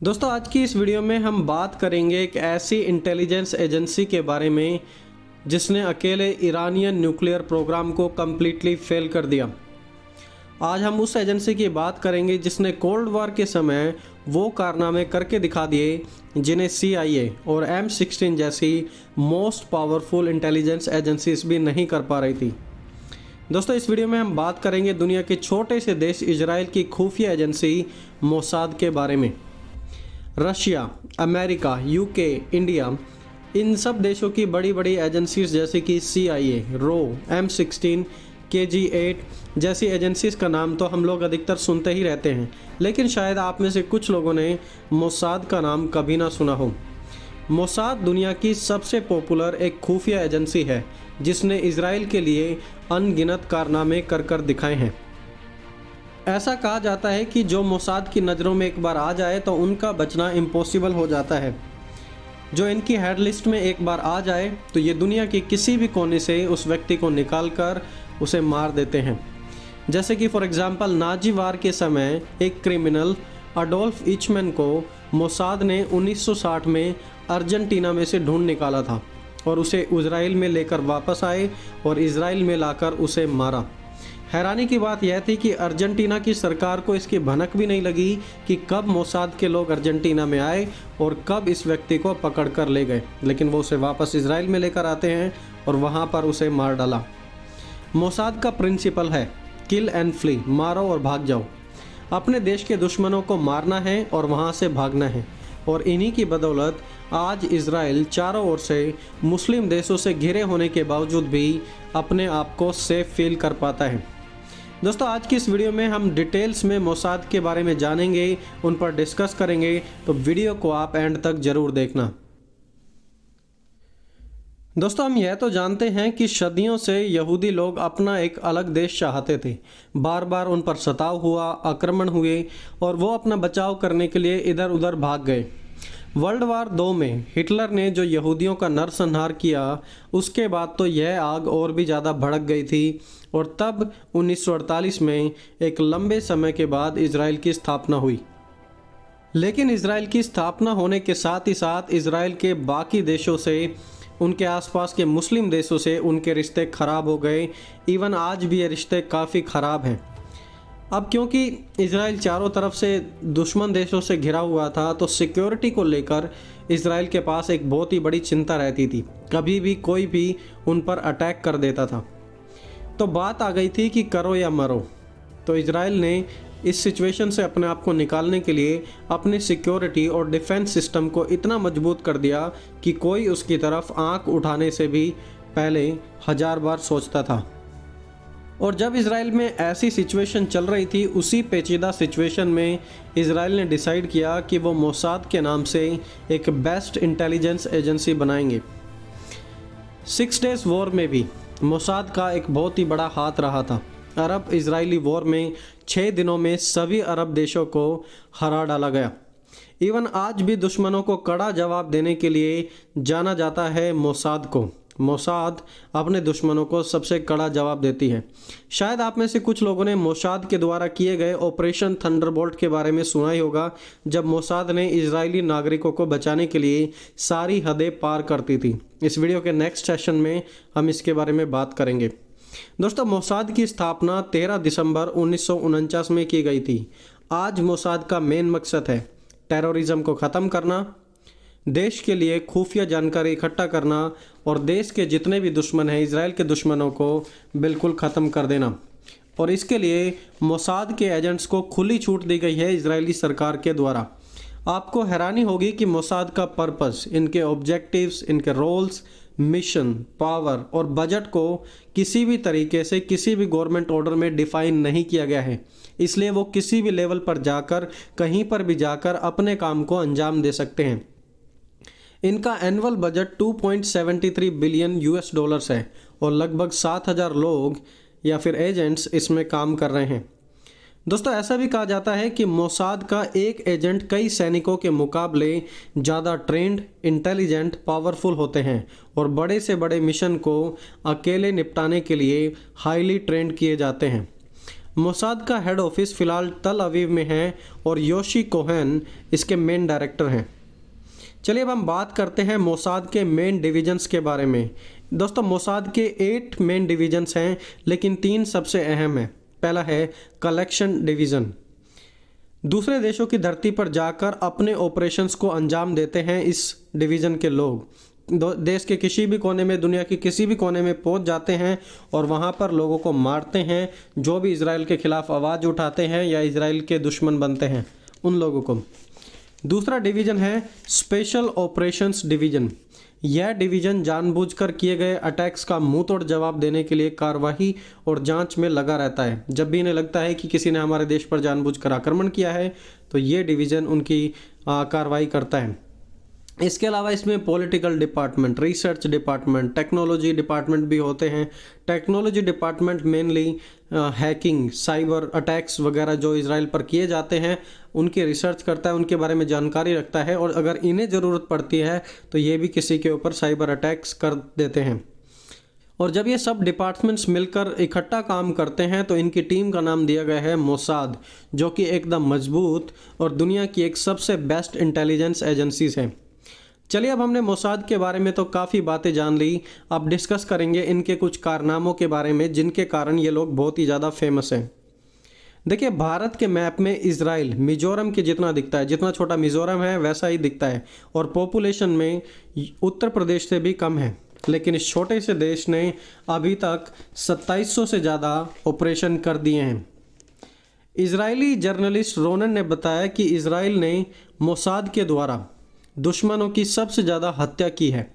दोस्तों आज की इस वीडियो में हम बात करेंगे एक ऐसी इंटेलिजेंस एजेंसी के बारे में जिसने अकेले ईरानियन न्यूक्लियर प्रोग्राम को कम्प्लीटली फेल कर दिया। आज हम उस एजेंसी की बात करेंगे जिसने कोल्ड वॉर के समय वो कारनामे करके दिखा दिए जिन्हें CIA और M16 जैसी मोस्ट पावरफुल इंटेलिजेंस एजेंसीज भी नहीं कर पा रही थी। दोस्तों इस वीडियो में हम बात करेंगे दुनिया के छोटे से देश इजराइल की खुफिया एजेंसी मोसाद के बारे में। रशिया, अमेरिका, UK, इंडिया, इन सब देशों की बड़ी बड़ी एजेंसीज जैसे कि CIA, RO, M16, KG8 जैसी एजेंसीज का नाम तो हम लोग अधिकतर सुनते ही रहते हैं, लेकिन शायद आप में से कुछ लोगों ने मोसाद का नाम कभी ना सुना हो। मोसाद दुनिया की सबसे पॉपुलर एक खुफिया एजेंसी है जिसने इजराइल के लिए अनगिनत कारनामे कर कर दिखाए हैं। ऐसा कहा जाता है कि जो मोसाद की नज़रों में एक बार आ जाए तो उनका बचना इम्पॉसिबल हो जाता है। जो इनकी हेड लिस्ट में एक बार आ जाए तो ये दुनिया के किसी भी कोने से उस व्यक्ति को निकाल कर उसे मार देते हैं। जैसे कि फॉर एग्जांपल नाजी वार के समय एक क्रिमिनल अडोल्फ इचमैन को मोसाद ने 1960 में अर्जेंटीना में से ढूंढ निकाला था और उसे इजराइल में लेकर वापस आए और इजराइल में लाकर उसे मारा। हैरानी की बात यह थी कि अर्जेंटीना की सरकार को इसकी भनक भी नहीं लगी कि कब मोसाद के लोग अर्जेंटीना में आए और कब इस व्यक्ति को पकड़ कर ले गए, लेकिन वो उसे वापस इजराइल में लेकर आते हैं और वहाँ पर उसे मार डाला। मोसाद का प्रिंसिपल है किल एंड फ्ली, मारो और भाग जाओ। अपने देश के दुश्मनों को मारना है और वहाँ से भागना है, और इन्हीं की बदौलत आज इजराइल चारों ओर से मुस्लिम देशों से घिरे होने के बावजूद भी अपने आप को सेफ फील कर पाता है। दोस्तों आज की इस वीडियो में हम डिटेल्स में मोसाद के बारे में जानेंगे, उन पर डिस्कस करेंगे, तो वीडियो को आप एंड तक जरूर देखना। दोस्तों हम यह तो जानते हैं कि सदियों से यहूदी लोग अपना एक अलग देश चाहते थे। बार बार उन पर सताव हुआ, आक्रमण हुए और वो अपना बचाव करने के लिए इधर उधर भाग गए। वर्ल्ड वार 2 में हिटलर ने जो यहूदियों का नरसंहार किया, उसके बाद तो यह आग और भी ज़्यादा भड़क गई थी और तब 1948 में एक लंबे समय के बाद इजराइल की स्थापना हुई। लेकिन इजराइल की स्थापना होने के साथ ही साथ इजराइल के बाकी देशों से, उनके आसपास के मुस्लिम देशों से उनके रिश्ते ख़राब हो गए। इवन आज भी ये रिश्ते काफ़ी ख़राब हैं। अब क्योंकि इजराइल चारों तरफ से दुश्मन देशों से घिरा हुआ था तो सिक्योरिटी को लेकर इजराइल के पास एक बहुत ही बड़ी चिंता रहती थी। कभी भी कोई भी उन पर अटैक कर देता था, तो बात आ गई थी कि करो या मरो। तो इजराइल ने इस सिचुएशन से अपने आप को निकालने के लिए अपनी सिक्योरिटी और डिफेंस सिस्टम को इतना मजबूत कर दिया कि कोई उसकी तरफ आंख उठाने से भी पहले 1000 बार सोचता था। और जब इजराइल में ऐसी सिचुएशन चल रही थी, उसी पेचीदा सिचुएशन में इजराइल ने डिसाइड किया कि वो मोसाद के नाम से एक बेस्ट इंटेलिजेंस एजेंसी बनाएंगे। 6 डेज वॉर में भी मोसाद का एक बहुत ही बड़ा हाथ रहा था। अरब इजरायली वॉर में 6 दिनों में सभी अरब देशों को हरा डाला गया। इवन आज भी दुश्मनों को कड़ा जवाब देने के लिए जाना जाता है मोसाद को। मोसाद अपने दुश्मनों को सबसे कड़ा जवाब देती है। शायद आप में से कुछ लोगों ने मोसाद के द्वारा किए गए ऑपरेशन थंडरबोल्ट के बारे में सुना ही होगा, जब मोसाद ने इजरायली नागरिकों को बचाने के लिए सारी हदें पार करती थी। इस वीडियो के नेक्स्ट सेशन में हम इसके बारे में बात करेंगे। दोस्तों मोसाद की स्थापना 13 दिसंबर 1949 में की गई थी। आज मोसाद का मेन मकसद है टेररिज्म को ख़त्म करना, देश के लिए खुफिया जानकारी इकट्ठा करना और देश के जितने भी दुश्मन हैं, इजराइल के दुश्मनों को बिल्कुल ख़त्म कर देना। और इसके लिए मोसाद के एजेंट्स को खुली छूट दी गई है इजरायली सरकार के द्वारा। आपको हैरानी होगी कि मोसाद का पर्पस, इनके ऑब्जेक्टिव्स, इनके रोल्स, मिशन, पावर और बजट को किसी भी तरीके से किसी भी गवर्नमेंट ऑर्डर में डिफाइन नहीं किया गया है। इसलिए वो किसी भी लेवल पर जाकर, कहीं पर भी जाकर अपने काम को अंजाम दे सकते हैं। इनका एनुअल बजट 2.73 बिलियन US$ है और लगभग 7000 लोग या फिर एजेंट्स इसमें काम कर रहे हैं। दोस्तों ऐसा भी कहा जाता है कि मोसाद का एक एजेंट कई सैनिकों के मुकाबले ज़्यादा ट्रेंड, इंटेलिजेंट, पावरफुल होते हैं और बड़े से बड़े मिशन को अकेले निपटाने के लिए हाईली ट्रेंड किए जाते हैं। मोसाद का हेड ऑफिस फ़िलहाल तल अवीव में है और योशी कोहेन इसके मेन डायरेक्टर हैं। चलिए अब हम बात करते हैं मोसाद के मेन डिविजन्स के बारे में। दोस्तों, मोसाद के 8 मेन डिविजन्स हैं, लेकिन 3 सबसे अहम हैं। पहला है कलेक्शन डिवीज़न। दूसरे देशों की धरती पर जाकर अपने ऑपरेशंस को अंजाम देते हैं इस डिवीज़न के लोग। देश के किसी भी कोने में, दुनिया के किसी भी कोने में पहुंच जाते हैं और वहां पर लोगों को मारते हैं जो भी इजराइल के खिलाफ आवाज़ उठाते हैं या इजराइल के दुश्मन बनते हैं, उन लोगों को। दूसरा डिवीज़न है स्पेशल ऑपरेशंस डिवीज़न। यह डिवीज़न जानबूझकर किए गए अटैक्स का मुंह तोड़ जवाब देने के लिए कार्रवाई और जांच में लगा रहता है। जब भी इन्हें लगता है कि किसी ने हमारे देश पर जानबूझकर आक्रमण किया है तो ये डिवीज़न उनकी कार्रवाई करता है। इसके अलावा इसमें political department, research department, technology department भी होते हैं। Technology department mainly hacking, cyber attacks वगैरह जो इजराइल पर किए जाते हैं उनकी रिसर्च करता है, उनके बारे में जानकारी रखता है, और अगर इन्हें ज़रूरत पड़ती है तो ये भी किसी के ऊपर साइबर अटैक्स कर देते हैं। और जब ये सब डिपार्टमेंट्स मिलकर इकट्ठा काम करते हैं तो इनकी टीम का नाम दिया गया है मोसाद, जो कि एकदम मजबूत और दुनिया की एक सबसे बेस्ट इंटेलिजेंस एजेंसीज है। चलिए अब हमने मोसाद के बारे में तो काफ़ी बातें जान ली, अब डिस्कस करेंगे इनके कुछ कारनामों के बारे में जिनके कारण ये लोग बहुत ही ज़्यादा फेमस हैं। देखिए, भारत के मैप में इजराइल मिजोरम के जितना दिखता है, जितना छोटा मिजोरम है वैसा ही दिखता है, और पॉपुलेशन में उत्तर प्रदेश से भी कम है। लेकिन इस छोटे से देश ने अभी तक 2700 से ज़्यादा ऑपरेशन कर दिए हैं। इजरायली जर्नलिस्ट रोनन ने बताया कि इजराइल ने मोसाद के द्वारा दुश्मनों की सबसे ज़्यादा हत्या की है,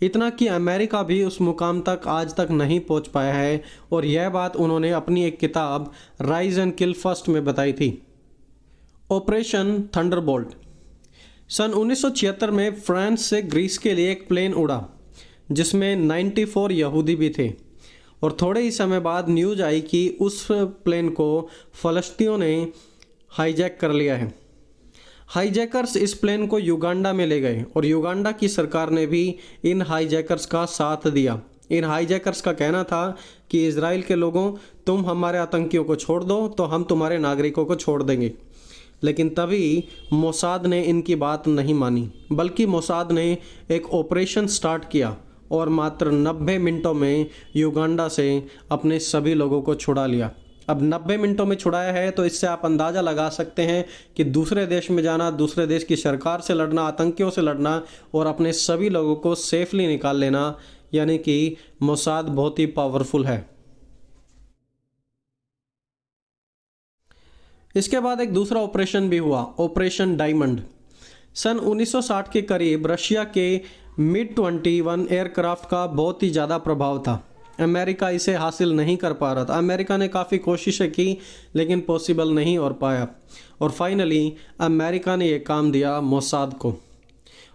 इतना कि अमेरिका भी उस मुकाम तक आज तक नहीं पहुंच पाया है। और यह बात उन्होंने अपनी एक किताब राइज एंड किल फर्स्ट में बताई थी। Operation Thunderbolt. सन 1976 में फ्रांस से ग्रीस के लिए एक प्लेन उड़ा जिसमें 94 यहूदी भी थे, और थोड़े ही समय बाद न्यूज़ आई कि उस प्लेन को फ़लस्तीनियों ने हाईजैक कर लिया है। हाईजैकर्स इस प्लेन को युगांडा में ले गए और युगांडा की सरकार ने भी इन हाईजैकर्स का साथ दिया। इन हाईजैकर्स का कहना था कि इजराइल के लोगों, तुम हमारे आतंकियों को छोड़ दो तो हम तुम्हारे नागरिकों को छोड़ देंगे। लेकिन तभी मोसाद ने इनकी बात नहीं मानी, बल्कि मोसाद ने एक ऑपरेशन स्टार्ट किया और मात्र 90 मिनटों में युगांडा से अपने सभी लोगों को छुड़ा लिया। अब 90 मिनटों में छुड़ाया है तो इससे आप अंदाज़ा लगा सकते हैं कि दूसरे देश में जाना, दूसरे देश की सरकार से लड़ना, आतंकियों से लड़ना और अपने सभी लोगों को सेफली निकाल लेना, यानी कि मोसाद बहुत ही पावरफुल है। इसके बाद एक दूसरा ऑपरेशन भी हुआ, ऑपरेशन डायमंड। सन 1960 के करीब रशिया के MiG-21 एयरक्राफ्ट का बहुत ही ज़्यादा प्रभाव था। अमेरिका इसे हासिल नहीं कर पा रहा था। अमेरिका ने काफ़ी कोशिशें की लेकिन पॉसिबल नहीं हो पाया, और फाइनली अमेरिका ने यह काम दिया मोसाद को,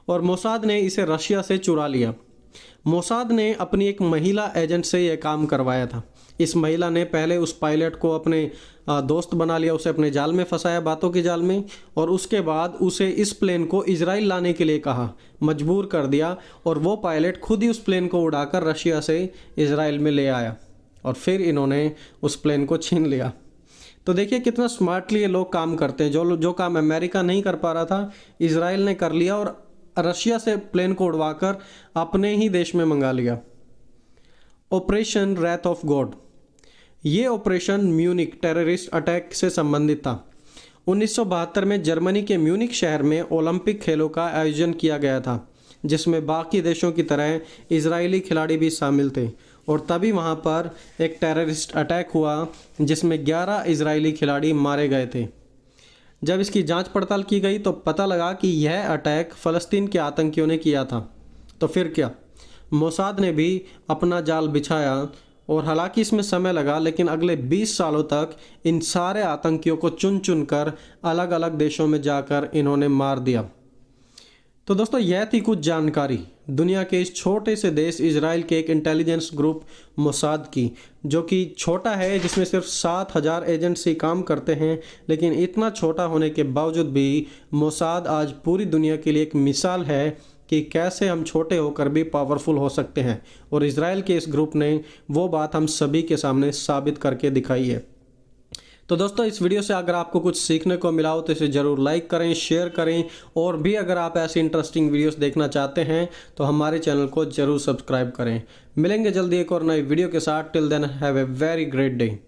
और मोसाद ने इसे रशिया से चुरा लिया। मोसाद ने अपनी एक महिला एजेंट से यह काम करवाया था। इस महिला ने पहले उस पायलट को अपने दोस्त बना लिया, उसे अपने जाल में फंसाया, बातों के जाल में, और उसके बाद उसे इस प्लेन को इजराइल लाने के लिए कहा, मजबूर कर दिया, और वो पायलट खुद ही उस प्लेन को उड़ाकर रशिया से इजराइल में ले आया, और फिर इन्होंने उस प्लेन को छीन लिया। तो देखिए कितना स्मार्टली ये लोग काम करते हैं। जो काम अमेरिका नहीं कर पा रहा था, इजराइल ने कर लिया और रशिया से प्लेन को उड़वाकर अपने ही देश में मंगा लिया। Operation wrath of God. ये ऑपरेशन म्यूनिक टेररिस्ट अटैक से संबंधित था। 1972 में जर्मनी के म्यूनिक शहर में ओलंपिक खेलों का आयोजन किया गया था, जिसमें बाकी देशों की तरह इजरायली खिलाड़ी भी शामिल थे, और तभी वहां पर एक टेररिस्ट अटैक हुआ जिसमें 11 इजरायली खिलाड़ी मारे गए थे। जब इसकी जांच पड़ताल की गई तो पता लगा कि यह अटैक फ़लस्तीन के आतंकियों ने किया था। तो फिर क्या, मोसाद ने भी अपना जाल बिछाया, और हालांकि इसमें समय लगा, लेकिन अगले 20 सालों तक इन सारे आतंकियों को चुन चुन कर अलग अलग देशों में जाकर इन्होंने मार दिया। तो दोस्तों, यह थी कुछ जानकारी दुनिया के इस छोटे से देश इजराइल के एक इंटेलिजेंस ग्रुप मोसाद की, जो कि छोटा है, जिसमें सिर्फ 7000 एजेंट्स ही काम करते हैं। लेकिन इतना छोटा होने के बावजूद भी मोसाद आज पूरी दुनिया के लिए एक मिसाल है कि कैसे हम छोटे होकर भी पावरफुल हो सकते हैं, और इजराइल के इस ग्रुप ने वो बात हम सभी के सामने साबित करके दिखाई है। तो दोस्तों इस वीडियो से अगर आपको कुछ सीखने को मिला हो तो इसे ज़रूर लाइक करें, शेयर करें, और भी अगर आप ऐसी इंटरेस्टिंग वीडियोस देखना चाहते हैं तो हमारे चैनल को ज़रूर सब्सक्राइब करें। मिलेंगे जल्दी एक और नई वीडियो के साथ। Till then have a very great day.